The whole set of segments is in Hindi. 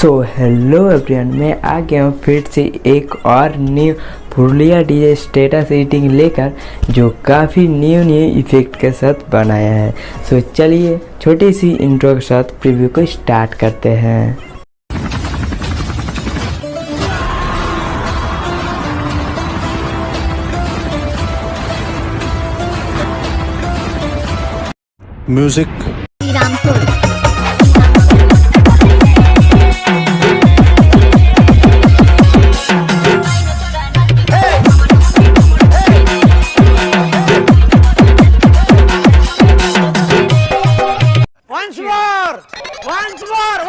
सो हेलो एवरीवन, मैं आ गया हूँ फिर से एक और new Purulia DJ status editing लेकर, जो काफ़ी न्यू इफेक्ट के साथ बनाया है। सो चलिए छोटी सी इंट्रो के साथ प्रीव्यू को स्टार्ट करते हैं। Music once more.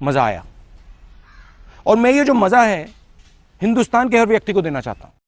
मजा आया, और मैं ये जो मजा है हिंदुस्तान के हर व्यक्ति को देना चाहता हूं।